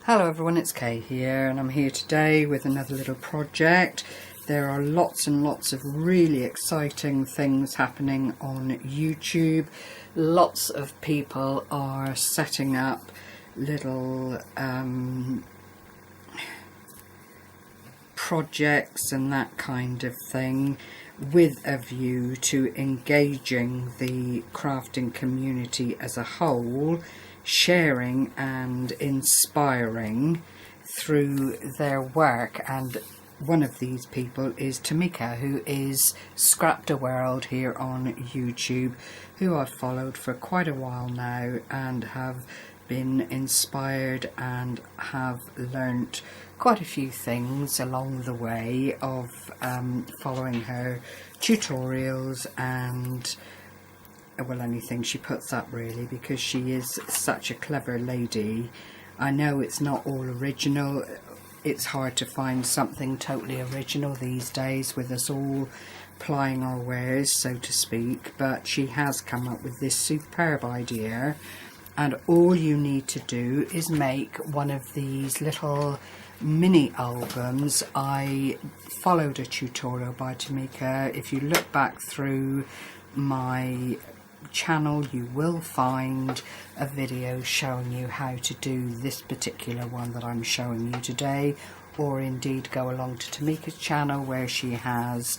Hello everyone, it's Kay here, and I'm here today with another little project. There are lots and lots of really exciting things happening on YouTube. Lots of people are setting up little projects and that kind of thing with a view to engaging the crafting community as a whole, sharing and inspiring through their work. And one of these people is Tamika, who is Scrapdaworld here on YouTube, who I've followed for quite a while now and have been inspired and have learnt quite a few things along the way of following her tutorials and well, anything she puts up really, because she is such a clever lady. I know it's not all original. It's hard to find something totally original these days with us all plying our wares, so to speak, but she has come up with this superb idea, and all you need to do is make one of these little mini albums. I followed a tutorial by Tamika. If you look back through my channel, you will find a video showing you how to do this particular one that I'm showing you today, or indeed go along to Tamika's channel where she has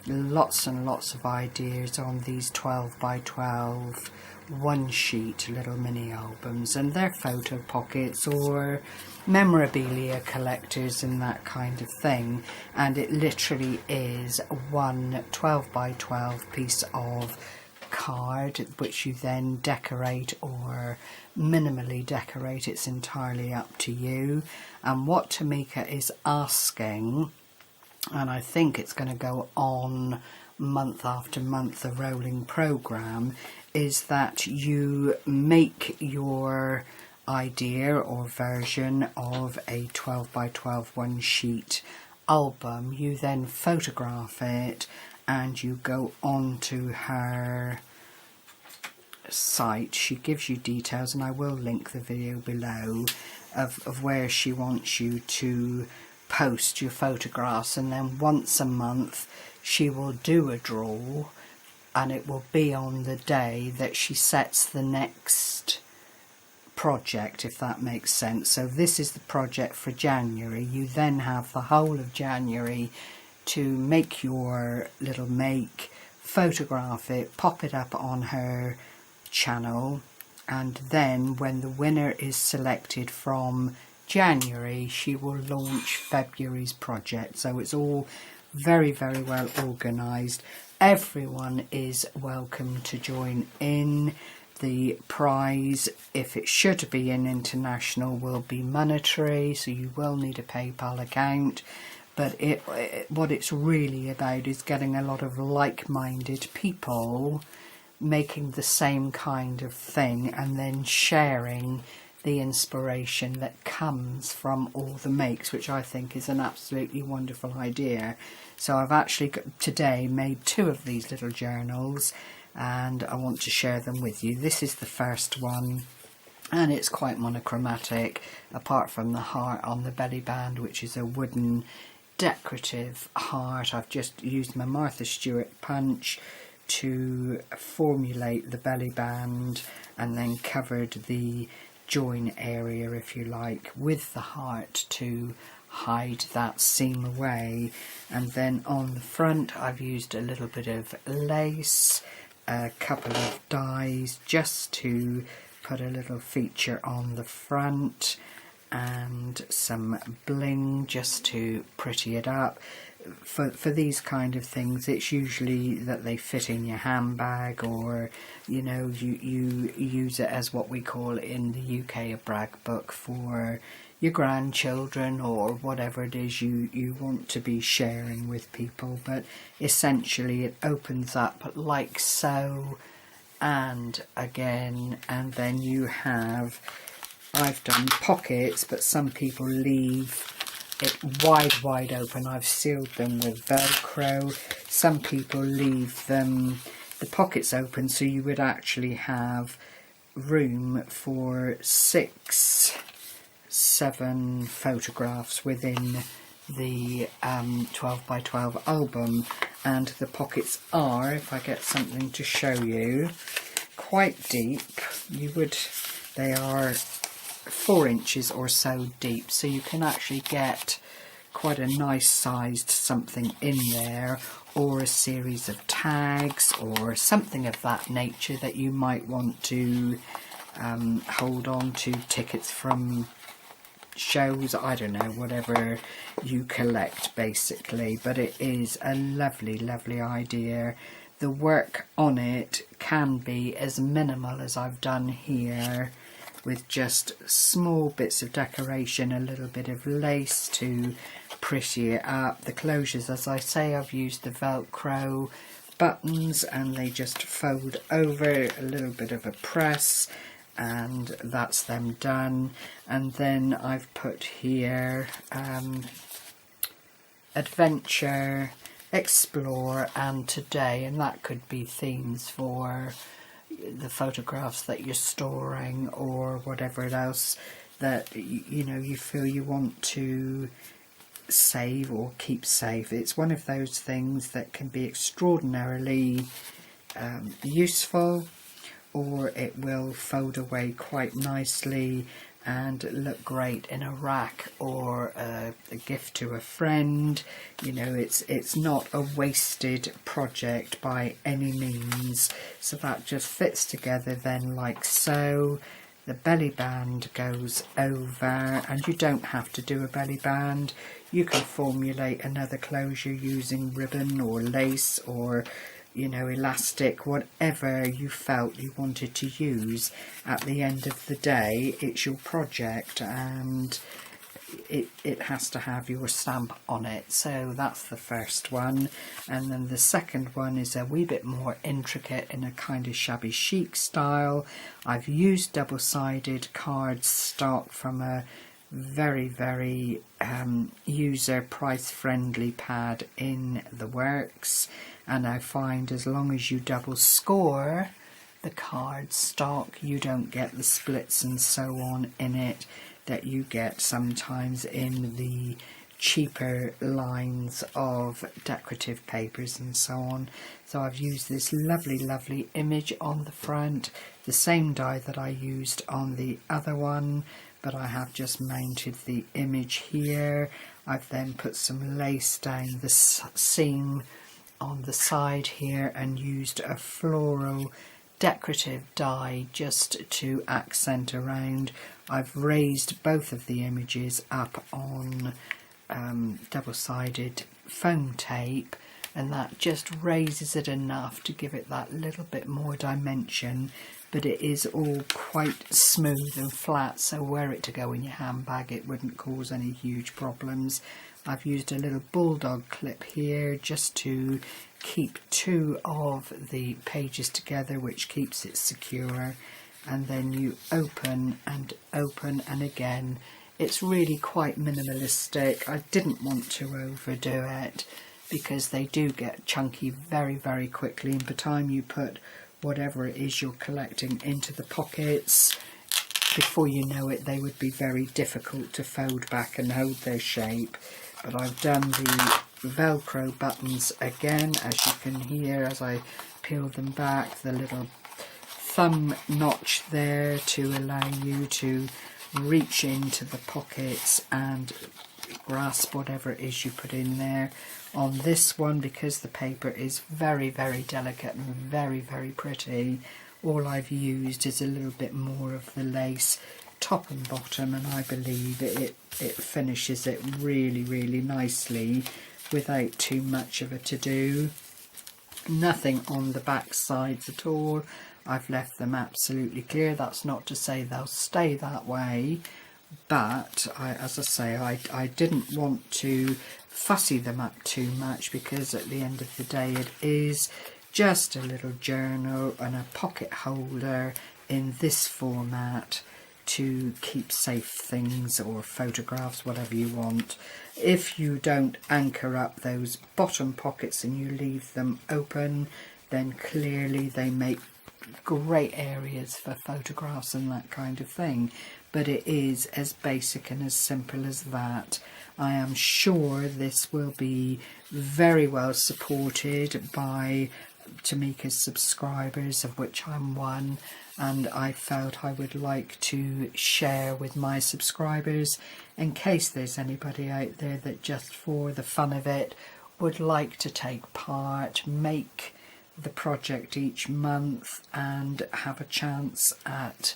lots and lots of ideas on these 12 by 12 one sheet little mini albums, and they're photo pockets or memorabilia collectors and that kind of thing. And it literally is one 12 by 12 piece of card which you then decorate or minimally decorate. It's entirely up to you. And what Tamika is asking, and I think it's going to go on month after month, a rolling program, is that you make your idea or version of a 12 by 12 one sheet album. You then photograph it and you go on to her site. She gives you details, and I will link the video below of where she wants you to post your photographs, and then once a month she will do a draw, and it will be on the day that she sets the next project, if that makes sense. So this is the project for January. You then have the whole of January to make your little make, photograph it, pop it up on her channel, and then when the winner is selected from January, she will launch February's project. So it's all very, very well organised. Everyone is welcome to join in. The prize, if it should be in international, will be monetary, so you will need a PayPal account. But what it's really about is getting a lot of like-minded people making the same kind of thing, and then sharing the inspiration that comes from all the makes, which I think is an absolutely wonderful idea. So I've actually today made two of these little journals, and I want to share them with you. This is the first one, and it's quite monochromatic, apart from the heart on the belly band, which is a wooden decorative heart. I've just used my Martha Stewart punch to formulate the belly band, and then covered the join area, if you like, with the heart to hide that seam away. And then on the front I've used a little bit of lace, a couple of dies just to put a little feature on the front, and some bling just to pretty it up. For these kind of things, it's usually that they fit in your handbag, or you know, you use it as what we call in the UK a brag book for your grandchildren, or whatever it is you want to be sharing with people. But essentially it opens up like so, and again, and then you have, I've done pockets, but some people leave it wide open. I've sealed them with Velcro. Some people leave them, the pockets open, so you would actually have room for six 7 photographs within the 12 by 12 album, and the pockets are, if I get something to show you, quite deep. They are 4 inches or so deep, so you can actually get quite a nice sized something in there, or a series of tags or something of that nature that you might want to hold on to, tickets from shows, I don't know, whatever you collect basically. But it is a lovely idea. The work on it can be as minimal as I've done here, with just small bits of decoration, a little bit of lace to pretty it up. The closures, as I say, I've used the Velcro buttons and they just fold over, a little bit of a press, and that's them done. And then I've put here adventure, explore and today, and that could be themes for the photographs that you're storing or whatever else that you feel you want to save or keep safe. It's one of those things that can be extraordinarily useful, or it will fold away quite nicely and look great in a rack or a gift to a friend. It's not a wasted project by any means. So that just fits together then like so. The belly band goes over, and you don't have to do a belly band. You can formulate another closure using ribbon or lace or elastic, whatever you felt you wanted to use. At the end of the day, it's your project and it has to have your stamp on it. So that's the first one. And then the second one is a wee bit more intricate in a kind of shabby chic style. I've used double-sided card stock from a very user price friendly pad in the works, and I find as long as you double score the card stock, you don't get the splits and so on in it that you get sometimes in the cheaper lines of decorative papers and so on. So I've used this lovely image on the front, the same die that I used on the other one, but I have just mounted the image here. I've then put some lace down the seam on the side here and used a floral decorative die just to accent around. I've raised both of the images up on double-sided foam tape, and that just raises it enough to give it that little bit more dimension, but it is all quite smooth and flat, so were it to go in your handbag it wouldn't cause any huge problems. I've used a little bulldog clip here just to keep 2 of the pages together, which keeps it secure, and then you open and again it's really quite minimalistic. I didn't want to overdo it because they do get chunky very quickly, and by the time you put whatever it is you're collecting into the pockets, before you know it they would be very difficult to fold back and hold their shape. But I've done the Velcro buttons again, as you can hear as I peel them back, the little thumb notch there to allow you to reach into the pockets and grasp whatever it is you put in there. On this one, because the paper is very delicate and very pretty, all I've used is a little bit more of the lace top and bottom, and I believe it finishes it really nicely without too much of a to-do. Nothing on the back sides at all. I've left them absolutely clear. That's not to say they'll stay that way, but as I say, I didn't want to fussy them up too much, because at the end of the day it is just a little journal and a pocket holder in this format to keep safe things or photographs, whatever you want. If you don't anchor up those bottom pockets and you leave them open, then clearly they make great areas for photographs and that kind of thing. but it is as basic and as simple as that. I am sure this will be very well supported by Tamika's subscribers, of which I'm one, and I felt I would like to share with my subscribers in case there's anybody out there that just for the fun of it would like to take part, make the project each month and have a chance at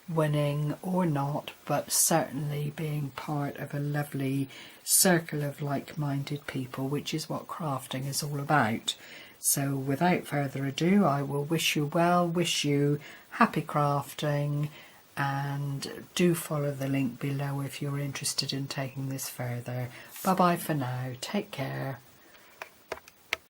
winning or not, but certainly being part of a lovely circle of like-minded people, which is what crafting is all about. So without further ado, I will wish you well, wish you happy crafting, and do follow the link below if you're interested in taking this further. Bye bye for now, take care.